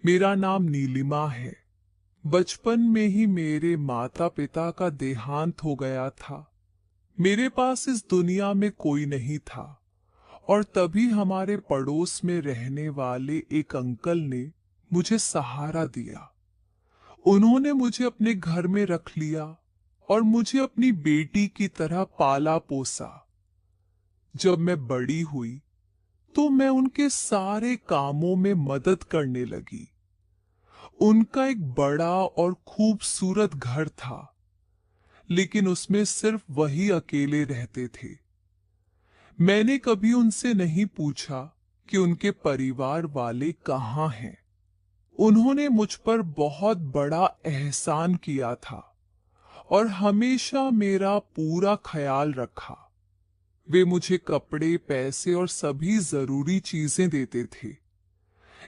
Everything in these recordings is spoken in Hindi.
मेरा नाम नीलिमा है। बचपन में ही मेरे माता पिता का देहांत हो गया था। मेरे पास इस दुनिया में कोई नहीं था और तभी हमारे पड़ोस में रहने वाले एक अंकल ने मुझे सहारा दिया। उन्होंने मुझे अपने घर में रख लिया और मुझे अपनी बेटी की तरह पाला पोसा। जब मैं बड़ी हुई तो मैं उनके सारे कामों में मदद करने लगी। उनका एक बड़ा और खूबसूरत घर था, लेकिन उसमें सिर्फ वही अकेले रहते थे। मैंने कभी उनसे नहीं पूछा कि उनके परिवार वाले कहाँ हैं। उन्होंने मुझ पर बहुत बड़ा एहसान किया था और हमेशा मेरा पूरा ख्याल रखा। वे मुझे कपड़े, पैसे और सभी जरूरी चीजें देते थे।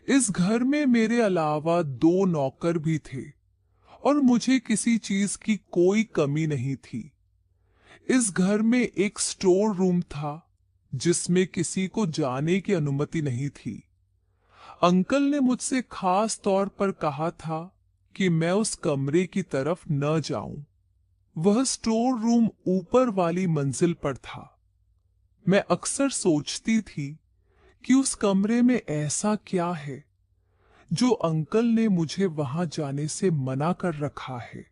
इस घर में मेरे अलावा 2 नौकर भी थे और मुझे किसी चीज की कोई कमी नहीं थी। इस घर में एक स्टोर रूम था जिसमें किसी को जाने की अनुमति नहीं थी। अंकल ने मुझसे खास तौर पर कहा था कि मैं उस कमरे की तरफ न जाऊं। वह स्टोर रूम ऊपर वाली मंजिल पर था। मैं अक्सर सोचती थी कि उस कमरे में ऐसा क्या है जो अंकल ने मुझे वहां जाने से मना कर रखा है।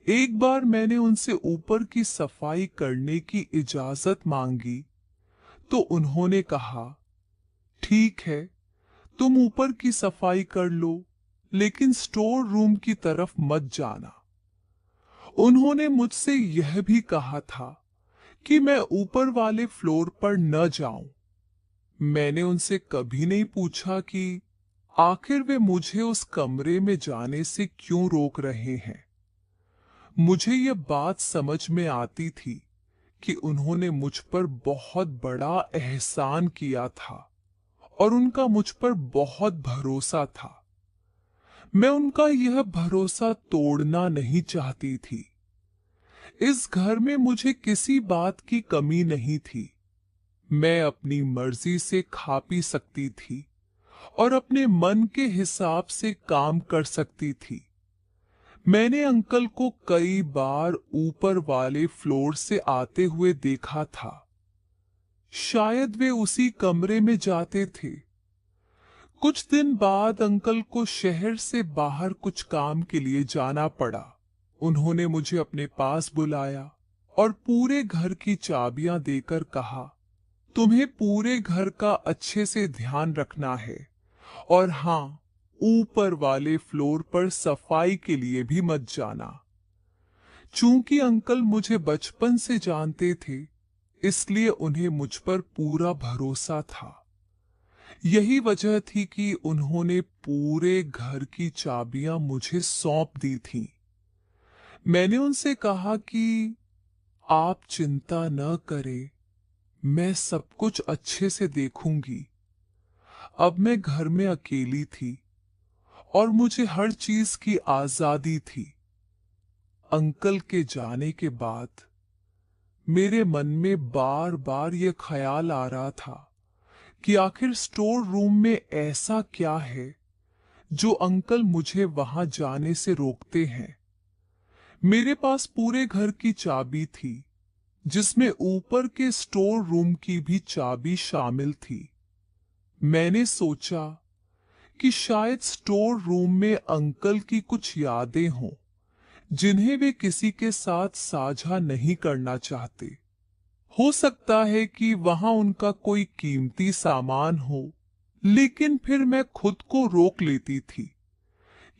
एक बार मैंने उनसे ऊपर की सफाई करने की इजाजत मांगी तो उन्होंने कहा, ठीक है, तुम ऊपर की सफाई कर लो, लेकिन स्टोर रूम की तरफ मत जाना। उन्होंने मुझसे यह भी कहा था कि मैं ऊपर वाले फ्लोर पर न जाऊं। मैंने उनसे कभी नहीं पूछा कि आखिर वे मुझे उस कमरे में जाने से क्यों रोक रहे हैं। मुझे यह बात समझ में आती थी कि उन्होंने मुझ पर बहुत बड़ा एहसान किया था और उनका मुझ पर बहुत भरोसा था। मैं उनका यह भरोसा तोड़ना नहीं चाहती थी। इस घर में मुझे किसी बात की कमी नहीं थी। मैं अपनी मर्जी से खा पी सकती थी और अपने मन के हिसाब से काम कर सकती थी। मैंने अंकल को कई बार ऊपर वाले फ्लोर से आते हुए देखा था। शायद वे उसी कमरे में जाते थे। कुछ दिन बाद अंकल को शहर से बाहर कुछ काम के लिए जाना पड़ा। उन्होंने मुझे अपने पास बुलाया और पूरे घर की चाबियां देकर कहा, तुम्हें पूरे घर का अच्छे से ध्यान रखना है और हाँ, ऊपर वाले फ्लोर पर सफाई के लिए भी मत जाना। चूंकि अंकल मुझे बचपन से जानते थे, इसलिए उन्हें मुझ पर पूरा भरोसा था। यही वजह थी कि उन्होंने पूरे घर की चाबियां मुझे सौंप दी थीं। मैंने उनसे कहा कि आप चिंता न करें, मैं सब कुछ अच्छे से देखूंगी। अब मैं घर में अकेली थी और मुझे हर चीज की आजादी थी। अंकल के जाने के बाद मेरे मन में बार बार यह ख्याल आ रहा था कि आखिर स्टोर रूम में ऐसा क्या है जो अंकल मुझे वहां जाने से रोकते हैं। मेरे पास पूरे घर की चाबी थी, जिसमें ऊपर के स्टोर रूम की भी चाबी शामिल थी। मैंने सोचा कि शायद स्टोर रूम में अंकल की कुछ यादें हों जिन्हें वे किसी के साथ साझा नहीं करना चाहते। हो सकता है कि वहां उनका कोई कीमती सामान हो, लेकिन फिर मैं खुद को रोक लेती थी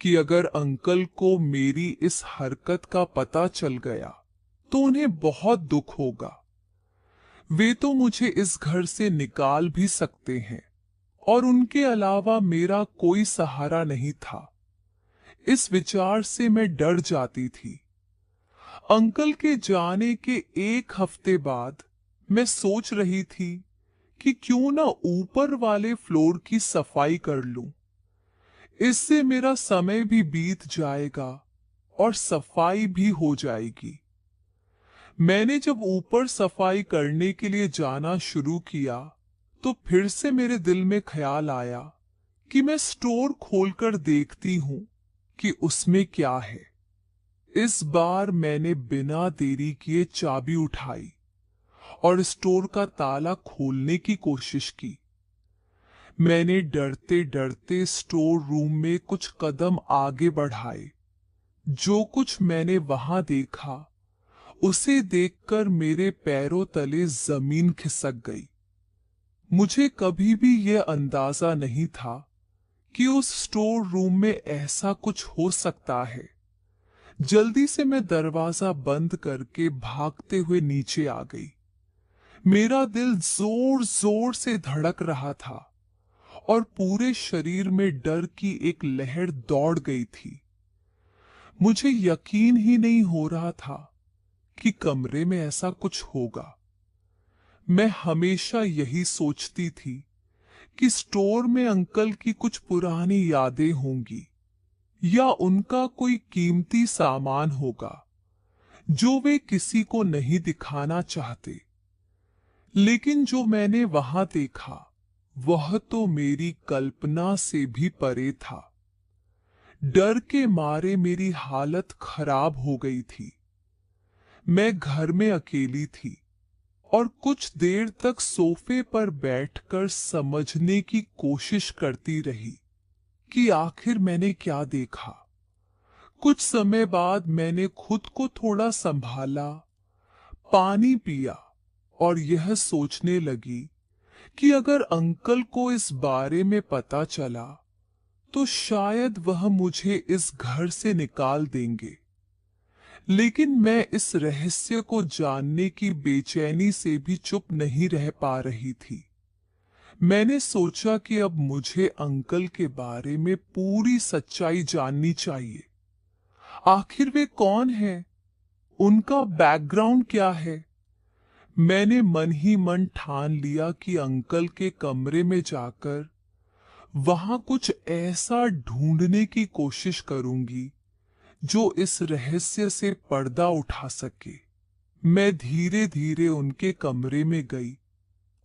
कि अगर अंकल को मेरी इस हरकत का पता चल गया तो उन्हें बहुत दुख होगा। वे तो मुझे इस घर से निकाल भी सकते हैं और उनके अलावा मेरा कोई सहारा नहीं था। इस विचार से मैं डर जाती थी। अंकल के जाने के 1 हफ्ते बाद मैं सोच रही थी कि क्यों ना ऊपर वाले फ्लोर की सफाई कर लूं। इससे मेरा समय भी बीत जाएगा और सफाई भी हो जाएगी। मैंने जब ऊपर सफाई करने के लिए जाना शुरू किया तो फिर से मेरे दिल में ख्याल आया कि मैं स्टोर खोलकर देखती हूं कि उसमें क्या है। इस बार मैंने बिना देरी किए चाबी उठाई और स्टोर का ताला खोलने की कोशिश की। मैंने डरते डरते स्टोर रूम में कुछ कदम आगे बढ़ाए। जो कुछ मैंने वहां देखा, उसे देखकर मेरे पैरों तले जमीन खिसक गई। मुझे कभी भी यह अंदाजा नहीं था कि उस स्टोर रूम में ऐसा कुछ हो सकता है। जल्दी से मैं दरवाजा बंद करके भागते हुए नीचे आ गई। मेरा दिल जोर जोर से धड़क रहा था और पूरे शरीर में डर की एक लहर दौड़ गई थी। मुझे यकीन ही नहीं हो रहा था कि कमरे में ऐसा कुछ होगा। मैं हमेशा यही सोचती थी कि स्टोर में अंकल की कुछ पुरानी यादें होंगी या उनका कोई कीमती सामान होगा जो वे किसी को नहीं दिखाना चाहते। लेकिन जो मैंने वहां देखा, वह तो मेरी कल्पना से भी परे था। डर के मारे मेरी हालत खराब हो गई थी। मैं घर में अकेली थी और कुछ देर तक सोफे पर बैठकर समझने की कोशिश करती रही कि आखिर मैंने क्या देखा। कुछ समय बाद मैंने खुद को थोड़ा संभाला, पानी पिया और यह सोचने लगी कि अगर अंकल को इस बारे में पता चला तो शायद वह मुझे इस घर से निकाल देंगे। लेकिन मैं इस रहस्य को जानने की बेचैनी से भी चुप नहीं रह पा रही थी। मैंने सोचा कि अब मुझे अंकल के बारे में पूरी सच्चाई जाननी चाहिए। आखिर वे कौन हैं? उनका बैकग्राउंड क्या है? मैंने मन ही मन ठान लिया कि अंकल के कमरे में जाकर वहां कुछ ऐसा ढूंढने की कोशिश करूंगी जो इस रहस्य से पर्दा उठा सके। मैं धीरे धीरे उनके कमरे में गई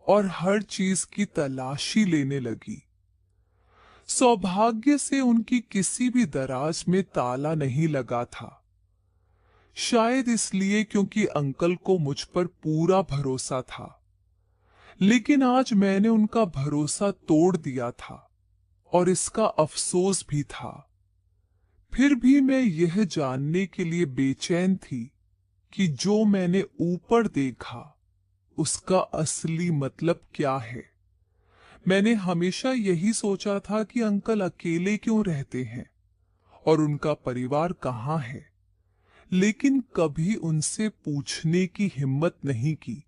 और हर चीज की तलाशी लेने लगी। सौभाग्य से उनकी किसी भी दराज में ताला नहीं लगा था। शायद इसलिए क्योंकि अंकल को मुझ पर पूरा भरोसा था। लेकिन आज मैंने उनका भरोसा तोड़ दिया था और इसका अफसोस भी था। फिर भी मैं यह जानने के लिए बेचैन थी कि जो मैंने ऊपर देखा उसका असली मतलब क्या है। मैंने हमेशा यही सोचा था कि अंकल अकेले क्यों रहते हैं और उनका परिवार कहाँ है, लेकिन कभी उनसे पूछने की हिम्मत नहीं की।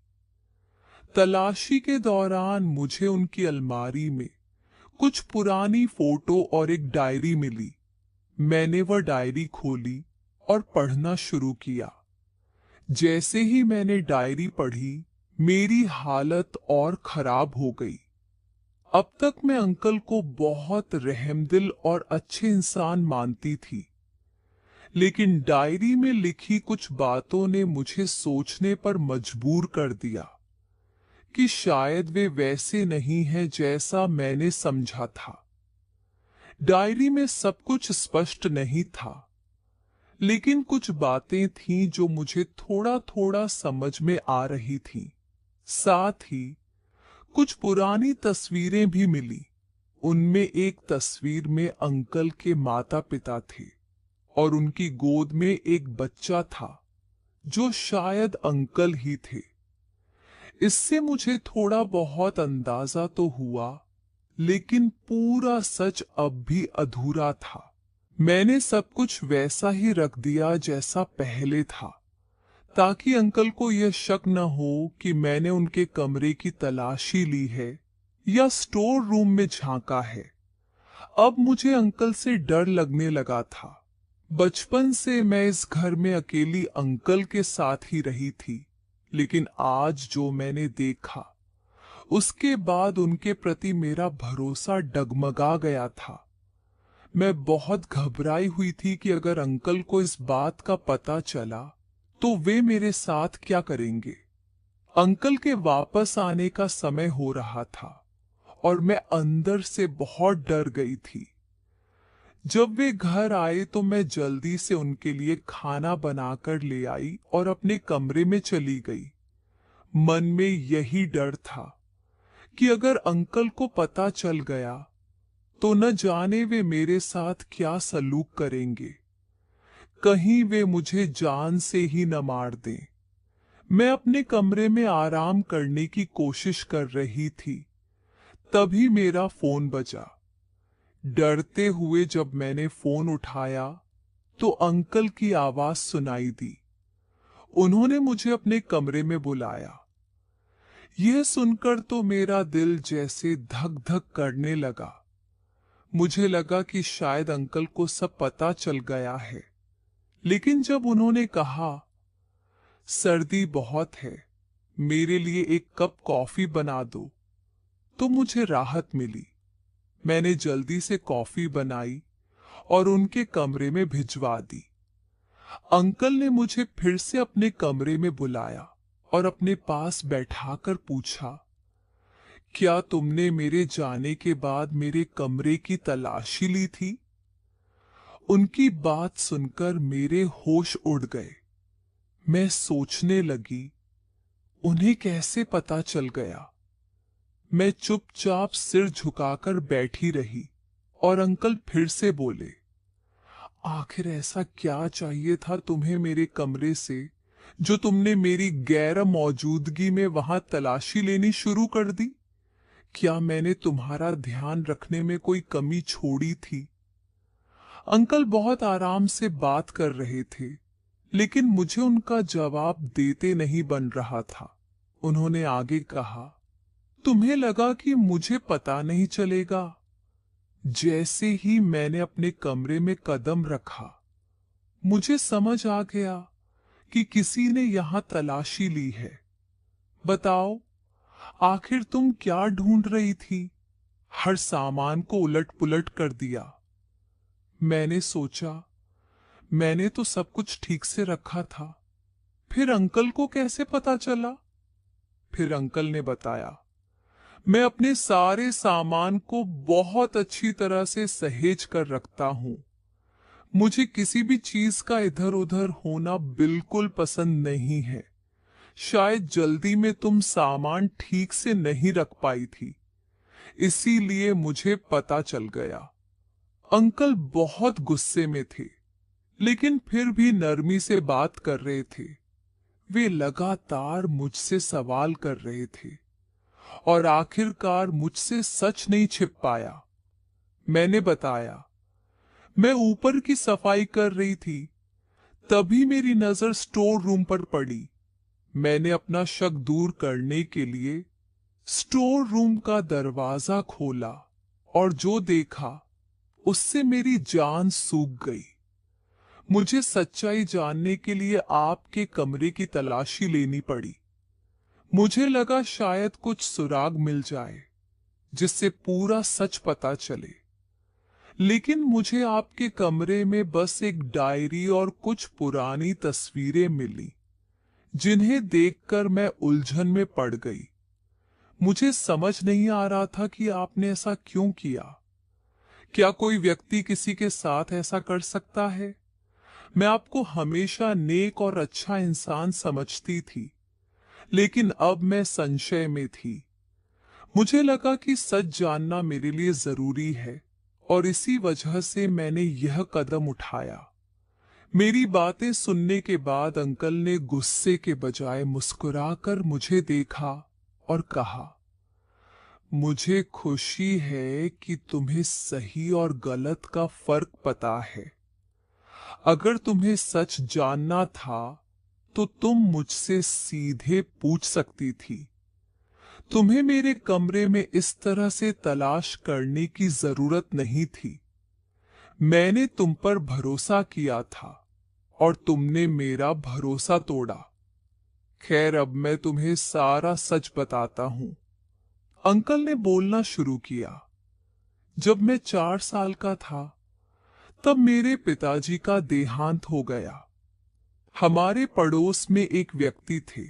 तलाशी के दौरान मुझे उनकी अलमारी में कुछ पुरानी फोटो और एक डायरी मिली। मैंने वह डायरी खोली और पढ़ना शुरू किया। जैसे ही मैंने डायरी पढ़ी, मेरी हालत और खराब हो गई। अब तक मैं अंकल को बहुत रहमदिल और अच्छे इंसान मानती थी, लेकिन डायरी में लिखी कुछ बातों ने मुझे सोचने पर मजबूर कर दिया कि शायद वे वैसे नहीं हैं जैसा मैंने समझा था। डायरी में सब कुछ स्पष्ट नहीं था, लेकिन कुछ बातें थीं जो मुझे थोड़ा थोड़ा समझ में आ रही थीं। साथ ही कुछ पुरानी तस्वीरें भी मिली। उनमें एक तस्वीर में अंकल के माता पिता थे और उनकी गोद में एक बच्चा था जो शायद अंकल ही थे। इससे मुझे थोड़ा बहुत अंदाजा तो हुआ, लेकिन पूरा सच अब भी अधूरा था। मैंने सब कुछ वैसा ही रख दिया जैसा पहले था, ताकि अंकल को यह शक न हो कि मैंने उनके कमरे की तलाशी ली है या स्टोर रूम में झांका है। अब मुझे अंकल से डर लगने लगा था। बचपन से मैं इस घर में अकेली अंकल के साथ ही रही थी, लेकिन आज जो मैंने देखा, उसके बाद उनके प्रति मेरा भरोसा डगमगा गया था। मैं बहुत घबराई हुई थी कि अगर अंकल को इस बात का पता चला तो वे मेरे साथ क्या करेंगे। अंकल के वापस आने का समय हो रहा था और मैं अंदर से बहुत डर गई थी। जब वे घर आए तो मैं जल्दी से उनके लिए खाना बनाकर ले आई और अपने कमरे में चली गई। मन में यही डर था कि अगर अंकल को पता चल गया तो न जाने वे मेरे साथ क्या सलूक करेंगे। कहीं वे मुझे जान से ही न मार दें। मैं अपने कमरे में आराम करने की कोशिश कर रही थी, तभी मेरा फोन बजा। डरते हुए जब मैंने फोन उठाया तो अंकल की आवाज सुनाई दी। उन्होंने मुझे अपने कमरे में बुलाया। यह सुनकर तो मेरा दिल जैसे धक धक करने लगा। मुझे लगा कि शायद अंकल को सब पता चल गया है। लेकिन जब उन्होंने कहा, सर्दी बहुत है, मेरे लिए एक कप कॉफी बना दो, तो मुझे राहत मिली। मैंने जल्दी से कॉफी बनाई और उनके कमरे में भिजवा दी। अंकल ने मुझे फिर से अपने कमरे में बुलाया और अपने पास बैठाकर पूछा, क्या तुमने मेरे जाने के बाद मेरे कमरे की तलाशी ली थी? उनकी बात सुनकर मेरे होश उड़ गए। मैं सोचने लगी, उन्हें कैसे पता चल गया? मैं चुपचाप सिर झुकाकर बैठी रही और अंकल फिर से बोले, आखिर ऐसा क्या चाहिए था तुम्हें मेरे कमरे से जो तुमने मेरी गैर मौजूदगी में वहां तलाशी लेनी शुरू कर दी? क्या मैंने तुम्हारा ध्यान रखने में कोई कमी छोड़ी थी? अंकल बहुत आराम से बात कर रहे थे, लेकिन मुझे उनका जवाब देते नहीं बन रहा था। उन्होंने आगे कहा, तुम्हें लगा कि मुझे पता नहीं चलेगा? जैसे ही मैंने अपने कमरे में कदम रखा, मुझे समझ आ गया कि किसी ने यहां तलाशी ली है। बताओ, आखिर तुम क्या ढूंढ रही थी? हर सामान को उलट पुलट कर दिया। मैंने सोचा, मैंने तो सब कुछ ठीक से रखा था, फिर अंकल को कैसे पता चला? फिर अंकल ने बताया, मैं अपने सारे सामान को बहुत अच्छी तरह से सहेज कर रखता हूं। मुझे किसी भी चीज का इधर उधर होना बिल्कुल पसंद नहीं है। शायद जल्दी में तुम सामान ठीक से नहीं रख पाई थी, इसीलिए मुझे पता चल गया। अंकल बहुत गुस्से में थे, लेकिन फिर भी नरमी से बात कर रहे थे। वे लगातार मुझसे सवाल कर रहे थे और आखिरकार मुझसे सच नहीं छिप पाया। मैंने बताया, मैं ऊपर की सफाई कर रही थी, तभी मेरी नजर स्टोर रूम पर पड़ी। मैंने अपना शक दूर करने के लिए स्टोर रूम का दरवाजा खोला और जो देखा उससे मेरी जान सूख गई। मुझे सच्चाई जानने के लिए आपके कमरे की तलाशी लेनी पड़ी। मुझे लगा शायद कुछ सुराग मिल जाए जिससे पूरा सच पता चले। लेकिन मुझे आपके कमरे में बस एक डायरी और कुछ पुरानी तस्वीरें मिली, जिन्हें देखकर मैं उलझन में पड़ गई। मुझे समझ नहीं आ रहा था कि आपने ऐसा क्यों किया। क्या कोई व्यक्ति किसी के साथ ऐसा कर सकता है? मैं आपको हमेशा नेक और अच्छा इंसान समझती थी, लेकिन अब मैं संशय में थी। मुझे लगा कि सच जानना मेरे लिए जरूरी है और इसी वजह से मैंने यह कदम उठाया। मेरी बातें सुनने के बाद अंकल ने गुस्से के बजाय मुस्कुराकर मुझे देखा और कहा, मुझे खुशी है कि तुम्हें सही और गलत का फर्क पता है। अगर तुम्हें सच जानना था तो तुम मुझसे सीधे पूछ सकती थी। तुम्हें मेरे कमरे में इस तरह से तलाश करने की जरूरत नहीं थी। मैंने तुम पर भरोसा किया था और तुमने मेरा भरोसा तोड़ा। खैर, अब मैं तुम्हें सारा सच बताता हूं। अंकल ने बोलना शुरू किया। जब मैं 4 साल का था, तब मेरे पिताजी का देहांत हो गया। हमारे पड़ोस में एक व्यक्ति थे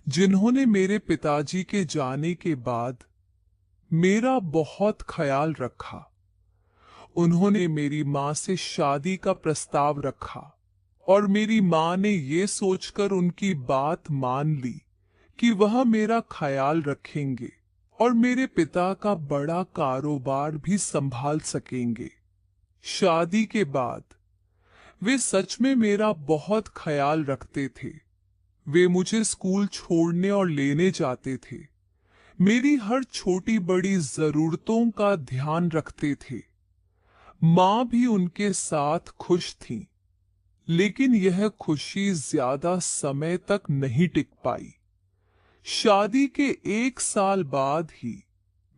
जिन्होंने मेरे पिताजी के जाने के बाद मेरा बहुत ख्याल रखा। उन्होंने मेरी माँ से शादी का प्रस्ताव रखा और मेरी माँ ने ये सोचकर उनकी बात मान ली कि वह मेरा ख्याल रखेंगे और मेरे पिता का बड़ा कारोबार भी संभाल सकेंगे। शादी के बाद वे सच में मेरा बहुत ख्याल रखते थे। वे मुझे स्कूल छोड़ने और लेने जाते थे। मेरी हर छोटी बड़ी जरूरतों का ध्यान रखते थे। माँ भी उनके साथ खुश थी, लेकिन यह खुशी ज्यादा समय तक नहीं टिक पाई। शादी के 1 साल बाद ही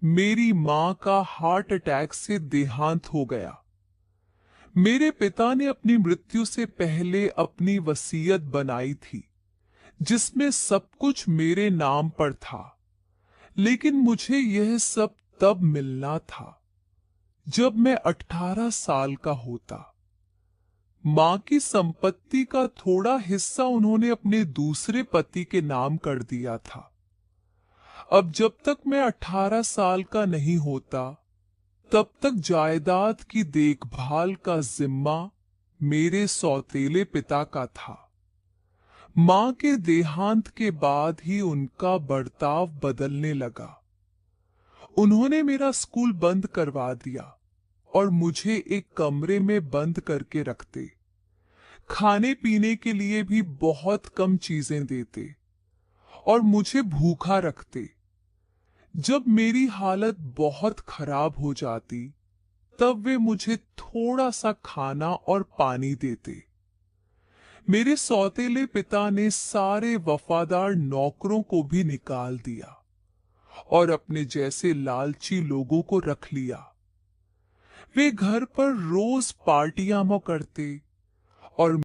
मेरी माँ का हार्ट अटैक से देहांत हो गया। मेरे पिता ने अपनी मृत्यु से पहले अपनी वसीयत बनाई थी, जिसमें सब कुछ मेरे नाम पर था, लेकिन मुझे यह सब तब मिलना था जब मैं 18 साल का होता। मां की संपत्ति का थोड़ा हिस्सा उन्होंने अपने दूसरे पति के नाम कर दिया था। अब जब तक मैं 18 साल का नहीं होता, तब तक जायदाद की देखभाल का जिम्मा मेरे सौतेले पिता का था। मां के देहांत के बाद ही उनका बर्ताव बदलने लगा। उन्होंने मेरा स्कूल बंद करवा दिया और मुझे एक कमरे में बंद करके रखते। खाने पीने के लिए भी बहुत कम चीजें देते और मुझे भूखा रखते। जब मेरी हालत बहुत खराब हो जाती, तब वे मुझे थोड़ा सा खाना और पानी देते। मेरे सौतेले पिता ने सारे वफादार नौकरों को भी निकाल दिया और अपने जैसे लालची लोगों को रख लिया। वे घर पर रोज पार्टियां करते और